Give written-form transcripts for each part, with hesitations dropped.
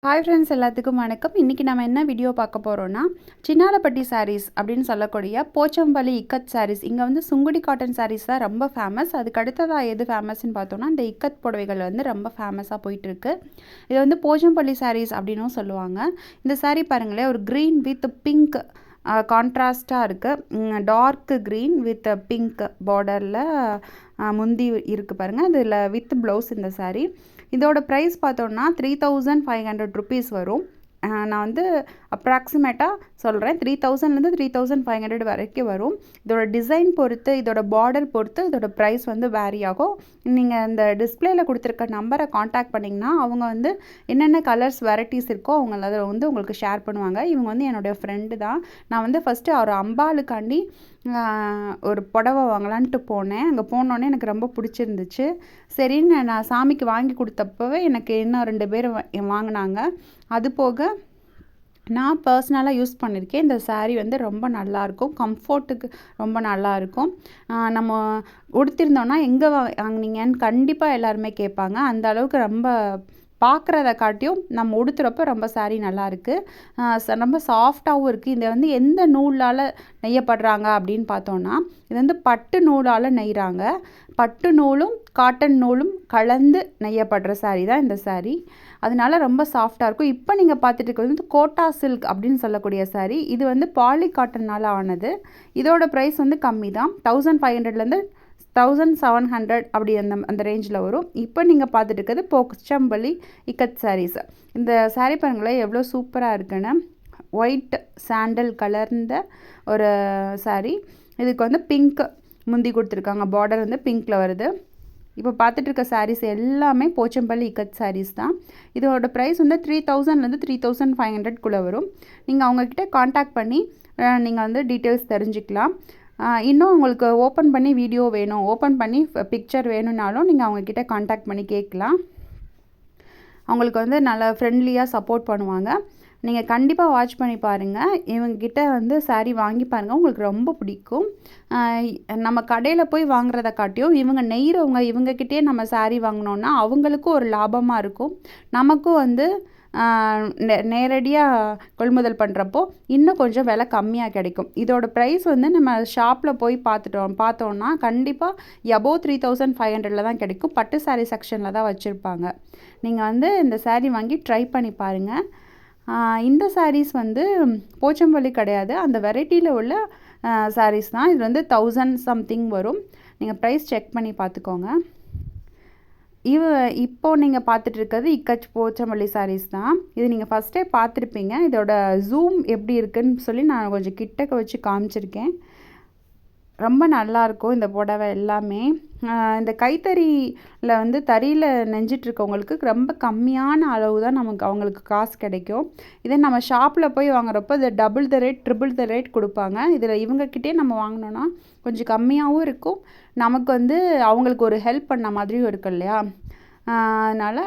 Hi friends, எல்லாத்துக்கும் வணக்கம். இன்றைக்கி நம்ம என்ன வீடியோ பார்க்க போகிறோன்னா, சின்னாலப்பட்டி சாரீஸ் அப்படின்னு சொல்லக்கூடிய போச்சம்பள்ளி இக்கத் சாரீஸ். இங்கே வந்து சுங்குடி காட்டன் சாரீஸ் தான் ரொம்ப ஃபேமஸ். அதுக்கு அடுத்ததாக எது ஃபேமஸ்ன்னு பார்த்தோன்னா, இந்த இக்கத் புடவைகள் வந்து ரொம்ப ஃபேமஸாக போயிட்டுருக்கு. இது வந்து போச்சம்பள்ளி சாரீஸ் அப்படின்னும் சொல்லுவாங்க. இந்த சாரீ பாருங்களேன், ஒரு க்ரீன் வித் பிங்க் கான்ட்ராஸ்ட்டாக இருக்குது. டார்க் க்ரீன் வித் பிங்க் பார்டரில் முந்தி இருக்குது பாருங்கள். இதில் வித் ப்ளவுஸ் இந்த சாரீ. இதோட ப்ரைஸ் பார்த்தோன்னா 3500 ருபீஸ் வரும். நான் வந்து அப்ராக்சிமேட்டாக சொல்கிறேன். 3000லேருந்து 3500 வரைக்கும் வரும். இதோட டிசைன் பொறுத்து, இதோட பார்டர் பொறுத்து இதோட ப்ரைஸ் வந்து வேரி ஆகும். நீங்கள் இந்த டிஸ்பிளேயில் கொடுத்துருக்க நம்பரை காண்டாக்ட் பண்ணிங்கன்னா அவங்க வந்து என்னென்ன கலர்ஸ் வெரைட்டிஸ் இருக்கோ அவங்க அதில் வந்து உங்களுக்கு ஷேர் பண்ணுவாங்க. இவங்க வந்து என்னுடைய ஃப்ரெண்டு தான். நான் வந்து ஃபஸ்ட்டு ஒரு அம்பாளுக்காண்டி ஒரு புடவை வாங்கலான்ட்டு போனேன். அங்கே போனோடனே எனக்கு ரொம்ப பிடிச்சிருந்துச்சு. சரின்னு நான் சாமிக்கு வாங்கி கொடுத்தப்பவே எனக்கு இன்னும் 2 பேர் வாங்கினாங்க. அது போக நான் பர்சனலாக யூஸ் பண்ணியிருக்கேன். இந்த சாரீ வந்து ரொம்ப நல்லாயிருக்கும். கம்ஃபர்ட்டுக்கு ரொம்ப நல்லாயிருக்கும். நம்ம உடுத்திருந்தோன்னா எங்கே வாங்கினீங்கன்னு கண்டிப்பாக எல்லாருமே கேட்பாங்க. அந்த அளவுக்கு ரொம்ப பார்க்குறத காட்டியும் நம்ம உடுத்துகிறப்ப ரொம்ப சாரீ நல்லாயிருக்கு. ரொம்ப சாஃப்டாகவும் இருக்குது. இதை வந்து எந்த நூலால் நெய்யப்படுறாங்க அப்படின்னு பார்த்தோன்னா, இது வந்து பட்டு நூலால் நெய்கிறாங்க. பட்டு நூலும் காட்டன் நூலும் கலந்து நெய்யப்படுற சாரீ தான் இந்த சாரீ. அதனால ரொம்ப சாஃப்டாக இருக்கும். இப்போ நீங்கள் பார்த்துட்டு இருக்கிறது வந்து கோட்டா சில்க் அப்படின்னு சொல்லக்கூடிய சாரீ. இது வந்து பாலி காட்டனால் ஆனது. இதோட ப்ரைஸ் வந்து கம்மி தான். 1500லேருந்து 1700 அப்படி அந்த ரேஞ்சில் வரும். இப்போ நீங்கள் பார்த்துட்டு இருக்கிறது போச்சம்பள்ளி இக்கத் சாரீஸ். இந்த சாரீ பாருங்களேன் எவ்வளோ சூப்பராக இருக்குன்னு. ஒயிட் சாண்டல் கலர்ந்த ஒரு சாரீ. இதுக்கு வந்து பிங்க் முந்தி கொடுத்துருக்காங்க. பார்டர் வந்து பிங்க்கில் வருது. இப்போ பார்த்துட்டு இருக்க சாரீஸ் எல்லாமே போச்சம்பள்ளி இக்கத் சாரீஸ் தான். இதோட ப்ரைஸ் வந்து 3000லேருந்து 3500க்குள்ளே வரும். நீங்கள் அவங்கக்கிட்ட காண்டாக்ட் பண்ணி நீங்கள் வந்து டீட்டெயில்ஸ் தெரிஞ்சுக்கலாம். இன்னும் உங்களுக்கு ஓப்பன் பண்ணி வீடியோ வேணும், ஓப்பன் பண்ணி பிக்சர் வேணும்னாலும் நீங்கள் அவங்கக்கிட்ட காண்டாக்ட் பண்ணி கேட்கலாம். அவங்களுக்கு வந்து நல்லா ஃப்ரெண்ட்லியாக சப்போர்ட் பண்ணுவாங்க. நீங்கள் கண்டிப்பாக வாட்ச் பண்ணி பாருங்கள். இவங்கக்கிட்ட வந்து சாரீ வாங்கி பாருங்கள், உங்களுக்கு ரொம்ப பிடிக்கும். நம்ம கடையில் போய் வாங்குறத காட்டியும் இவங்க நெய்கிறவங்க இவங்கக்கிட்டே நம்ம சாரீ வாங்கினோன்னா அவங்களுக்கும் ஒரு லாபமாக இருக்கும். நமக்கும் வந்து நேரடியாக கொள்முதல் பண்ணுறப்போ இன்னும் கொஞ்சம் விலை கம்மியாக கிடைக்கும். இதோட ப்ரைஸ் வந்து நம்ம ஷாப்பில் போய் பார்த்தோன்னா கண்டிப்பாக எபோவ் 3500 தான் கிடைக்கும். பட்டு சாரீ செக்ஷனில் தான் வச்சுருப்பாங்க. நீங்கள் வந்து இந்த சாரீ வாங்கி ட்ரை பண்ணி பாருங்கள். இந்த சாரீஸ் வந்து போச்சம்பள்ளி கிடையாது, அந்த வெரைட்டியில் உள்ள சாரீஸ் தான். இது வந்து 1000 சம்திங் வரும். நீங்கள் ப்ரைஸ் செக் பண்ணி பார்த்துக்கோங்க. இப்போது நீங்கள் பார்த்துட்டு இருக்கிறது இக்கச் போச்சம்பள்ளி சாரீஸ் தான். இது நீங்கள் ஃபஸ்ட்டே பார்த்துருப்பீங்க. இதோட ஜூம் எப்படி இருக்குதுன்னு சொல்லி நான் கொஞ்சம் கிட்டக்க வச்சு காமிச்சிருக்கேன். ரொம்ப நல்லாயிருக்கும் இந்த புடவை எல்லாமே. இந்த கைத்தறியில் வந்து தறியில் நெஞ்சிட்ருக்கவங்களுக்கு ரொம்ப கம்மியான அளவு தான் அவங்களுக்கு காசு கிடைக்கும். இதே நம்ம ஷாப்பில் போய் வாங்குறப்போ இது double the rate, triple the rate கொடுப்பாங்க. இதில் இவங்கக்கிட்டே நம்ம வாங்கினோன்னா கொஞ்சம் கம்மியாகவும் இருக்கும். நமக்கு வந்து அவங்களுக்கு ஒரு ஹெல்ப் பண்ண மாதிரியும் இருக்கும் இல்லையா? அதனால்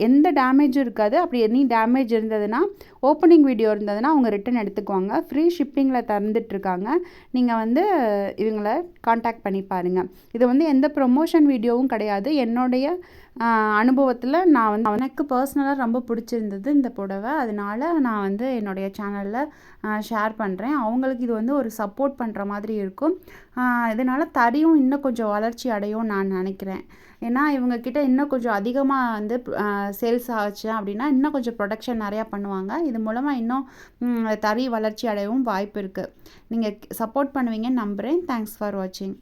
எந்த டேமேஜும் இருக்காது. அப்படி எனி டேமேஜ் இருந்ததுன்னா, ஓப்பனிங் வீடியோ இருந்ததுன்னா அவங்க ரிட்டன் எடுத்துக்குவாங்க. ஃப்ரீ ஷிப்பிங்கில் தந்துட்டுருக்காங்க. நீங்கள் வந்து இவங்கள காண்டாக்ட் பண்ணி பாருங்கள். இது வந்து எந்த ப்ரொமோஷன் வீடியோவும் கிடையாது. என்னுடைய அனுபவத்தில் நான் வந்து எனக்கு பர்சனலாக ரொம்ப பிடிச்சிருந்தது இந்த புடவை. அதனால் நான் வந்து என்னுடைய சேனலில் ஷேர் பண்ணுறேன். அவங்களுக்கு இது வந்து ஒரு சப்போர்ட் பண்ணுற மாதிரி இருக்கும். இதனால் தறியும் இன்னும் கொஞ்சம் வளர்ச்சி அடையும் நான் நினைக்கிறேன். ஏன்னா இவங்கக்கிட்ட இன்னும் கொஞ்சம் அதிகமாக வந்து சேல்ஸ் ஆச்சு அப்படின்னா இன்னும் கொஞ்சம் ப்ரொடக்ஷன் நிறையா பண்ணுவாங்க. இது மூலமாக இன்னும் தறி வளர்ச்சி அடையவும் வாய்ப்பு இருக்குது. நீங்கள் சப்போர்ட் பண்ணுவீங்கன்னு நம்புகிறேன். தேங்க்ஸ் ஃபார் வாட்சிங்.